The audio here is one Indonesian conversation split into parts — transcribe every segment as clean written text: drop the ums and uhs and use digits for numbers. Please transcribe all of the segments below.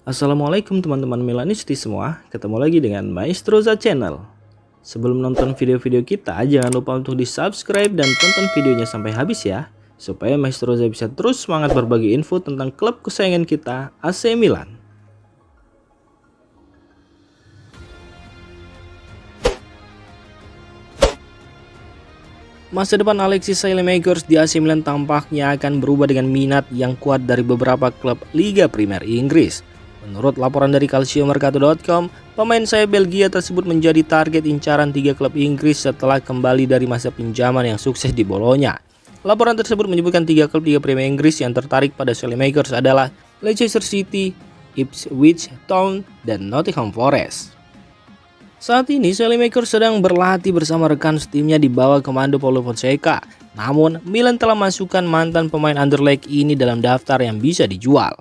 Assalamualaikum teman-teman Milanisti semua, ketemu lagi dengan Maestroza Channel. Sebelum nonton video-video kita, jangan lupa untuk di subscribe dan tonton videonya sampai habis ya, supaya Maestroza bisa terus semangat berbagi info tentang klub kesayangan kita, AC Milan. Masa depan Alexis Saelemaekers di AC Milan tampaknya akan berubah dengan minat yang kuat dari beberapa klub Liga Primer Inggris. Menurut laporan dari calciomercato.com, pemain sayap Belgia tersebut menjadi target incaran 3 klub Inggris setelah kembali dari masa pinjaman yang sukses di Bolonya. Laporan tersebut menyebutkan 3 klub Liga Primer Inggris yang tertarik pada Saelemaekers adalah Leicester City, Ipswich Town, dan Nottingham Forest. Saat ini Saelemaekers sedang berlatih bersama rekan setimnya di bawah komando Paulo Fonseca. Namun, Milan telah masukkan mantan pemain Anderlecht ini dalam daftar yang bisa dijual.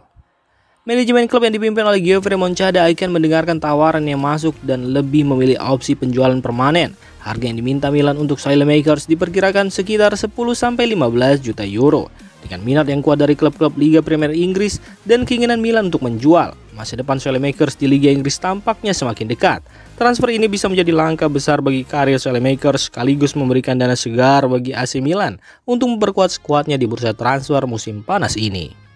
Manajemen klub yang dipimpin oleh Giovanni Moncada akan mendengarkan tawaran yang masuk dan lebih memilih opsi penjualan permanen. Harga yang diminta Milan untuk Saelemaekers diperkirakan sekitar 10-15 juta euro. Dengan minat yang kuat dari klub-klub Liga Premier Inggris dan keinginan Milan untuk menjual, masa depan Saelemaekers di Liga Inggris tampaknya semakin dekat. Transfer ini bisa menjadi langkah besar bagi karir Saelemaekers sekaligus memberikan dana segar bagi AC Milan untuk memperkuat skuadnya di bursa transfer musim panas ini.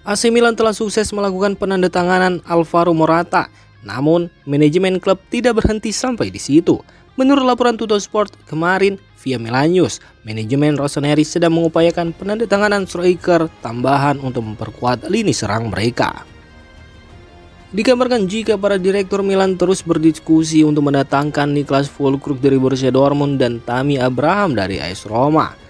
AC Milan telah sukses melakukan penandatanganan Alvaro Morata. Namun, manajemen klub tidak berhenti sampai di situ. Menurut laporan Tuttosport kemarin via Milanius, manajemen Rossoneri sedang mengupayakan penandatanganan striker tambahan untuk memperkuat lini serang mereka. Dikabarkan jika para direktur Milan terus berdiskusi untuk mendatangkan Niklas Füllkrug dari Borussia Dortmund dan Tammy Abraham dari AS Roma.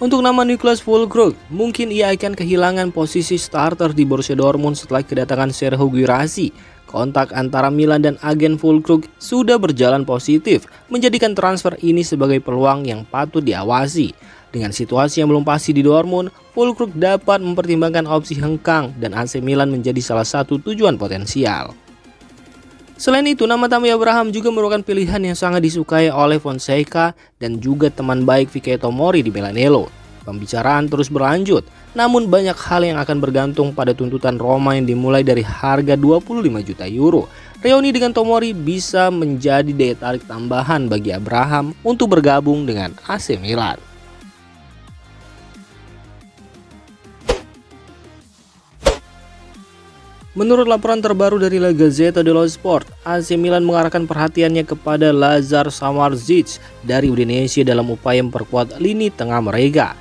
Untuk nama Niklas Füllkrug, mungkin ia akan kehilangan posisi starter di Borussia Dortmund setelah kedatangan Serhou Guirassy. Kontak antara Milan dan agen Füllkrug sudah berjalan positif, menjadikan transfer ini sebagai peluang yang patut diawasi. Dengan situasi yang belum pasti di Dortmund, Füllkrug dapat mempertimbangkan opsi hengkang dan AC Milan menjadi salah satu tujuan potensial. Selain itu, nama Tammy Abraham juga merupakan pilihan yang sangat disukai oleh Fonseca dan juga teman baik Vicario Tomori di Milanello. Pembicaraan terus berlanjut, namun banyak hal yang akan bergantung pada tuntutan Roma yang dimulai dari harga 25 juta euro. Reuni dengan Tomori bisa menjadi daya tarik tambahan bagi Abraham untuk bergabung dengan AC Milan. Menurut laporan terbaru dari La Gazzetta dello Sport, AC Milan mengarahkan perhatiannya kepada Lazar Samardzic dari Udinese dalam upaya memperkuat lini tengah mereka.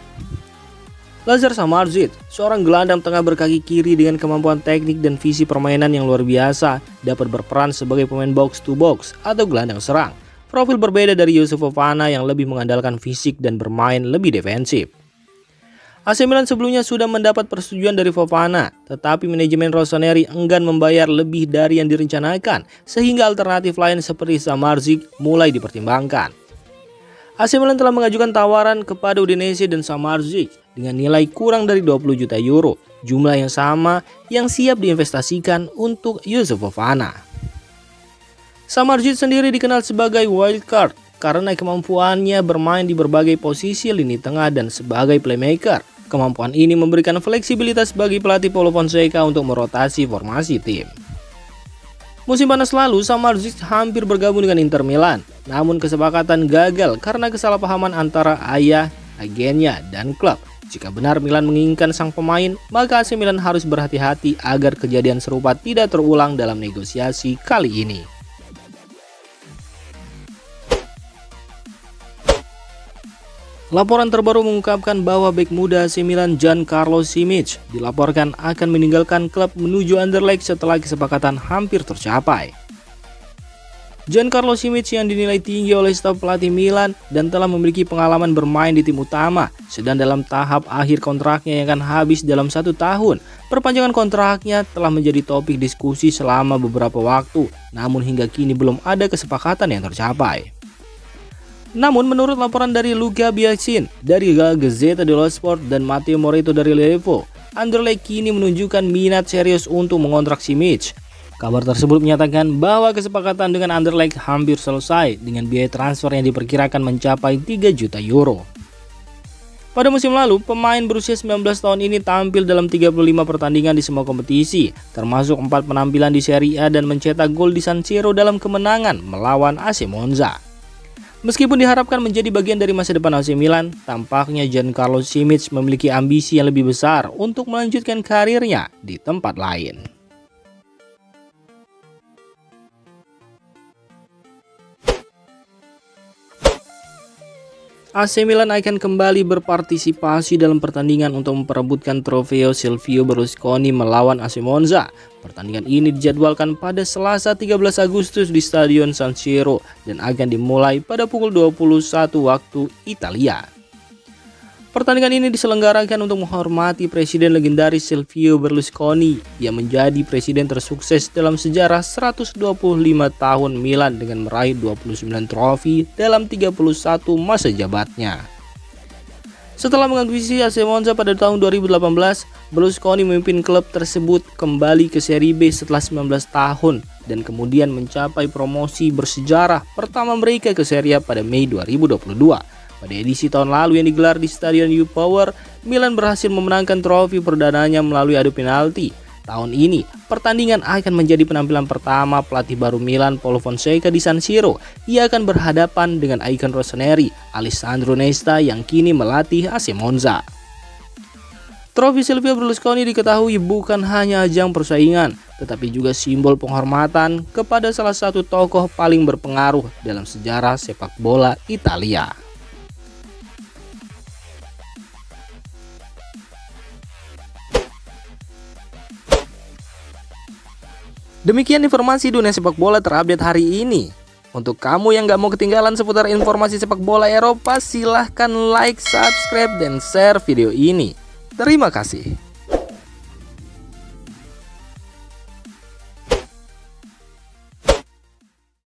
Lazar Samardzic, seorang gelandang tengah berkaki kiri dengan kemampuan teknik dan visi permainan yang luar biasa, dapat berperan sebagai pemain box to box atau gelandang serang. Profil berbeda dari Youssouf Fofana yang lebih mengandalkan fisik dan bermain lebih defensif. AC Milan sebelumnya sudah mendapat persetujuan dari Fofana, tetapi manajemen Rossoneri enggan membayar lebih dari yang direncanakan, sehingga alternatif lain seperti Samardzic mulai dipertimbangkan. AC Milan telah mengajukan tawaran kepada Udinese dan Samardzic dengan nilai kurang dari 20 juta euro, jumlah yang sama yang siap diinvestasikan untuk Youssouf Fofana. Samardzic sendiri dikenal sebagai wildcard karena kemampuannya bermain di berbagai posisi lini tengah dan sebagai playmaker. Kemampuan ini memberikan fleksibilitas bagi pelatih Paulo Fonseca untuk merotasi formasi tim. Musim panas lalu, Samardzic hampir bergabung dengan Inter Milan, namun kesepakatan gagal karena kesalahpahaman antara ayah, agennya, dan klub. Jika benar Milan menginginkan sang pemain, maka AC Milan harus berhati-hati agar kejadian serupa tidak terulang dalam negosiasi kali ini. Laporan terbaru mengungkapkan bahwa bek muda AC Milan Giancarlo Simic dilaporkan akan meninggalkan klub menuju Anderlecht setelah kesepakatan hampir tercapai. Giancarlo Simic yang dinilai tinggi oleh staf pelatih Milan dan telah memiliki pengalaman bermain di tim utama, sedang dalam tahap akhir kontraknya yang akan habis dalam 1 tahun. Perpanjangan kontraknya telah menjadi topik diskusi selama beberapa waktu, namun hingga kini belum ada kesepakatan yang tercapai. Namun menurut laporan dari Luca Biasin dari La Gazzetta dello Sport dan Matteo Moretto dari L'Evo, Anderlecht kini menunjukkan minat serius untuk mengontrak Simic. Kabar tersebut menyatakan bahwa kesepakatan dengan Anderlecht hampir selesai dengan biaya transfer yang diperkirakan mencapai 3 juta euro. Pada musim lalu, pemain berusia 19 tahun ini tampil dalam 35 pertandingan di semua kompetisi, termasuk 4 penampilan di Serie A dan mencetak gol di San Siro dalam kemenangan melawan AC Monza. Meskipun diharapkan menjadi bagian dari masa depan AC Milan, tampaknya Giancarlo Simic memiliki ambisi yang lebih besar untuk melanjutkan karirnya di tempat lain. AC Milan akan kembali berpartisipasi dalam pertandingan untuk memperebutkan trofeo Silvio Berlusconi melawan AC Monza. Pertandingan ini dijadwalkan pada Selasa 13 Agustus di Stadion San Siro dan akan dimulai pada pukul 21 waktu Italia. Pertandingan ini diselenggarakan untuk menghormati presiden legendaris Silvio Berlusconi yang menjadi presiden tersukses dalam sejarah 125 tahun Milan dengan meraih 29 trofi dalam 31 masa jabatnya. Setelah mengakuisisi AC Monza pada tahun 2018, Berlusconi memimpin klub tersebut kembali ke Serie B setelah 19 tahun dan kemudian mencapai promosi bersejarah pertama mereka ke Serie A pada Mei 2022. Pada edisi tahun lalu yang digelar di Stadion U-Power, Milan berhasil memenangkan trofi perdananya melalui adu penalti. Tahun ini, pertandingan akan menjadi penampilan pertama pelatih baru Milan, Paulo Fonseca di San Siro. Ia akan berhadapan dengan ikon rossoneri, Alessandro Nesta yang kini melatih AC Monza. Trofi Silvio Berlusconi diketahui bukan hanya ajang persaingan, tetapi juga simbol penghormatan kepada salah satu tokoh paling berpengaruh dalam sejarah sepak bola Italia. Demikian informasi dunia sepak bola terupdate hari ini. Untuk kamu yang gak mau ketinggalan seputar informasi sepak bola Eropa, silahkan like, subscribe, dan share video ini. Terima kasih.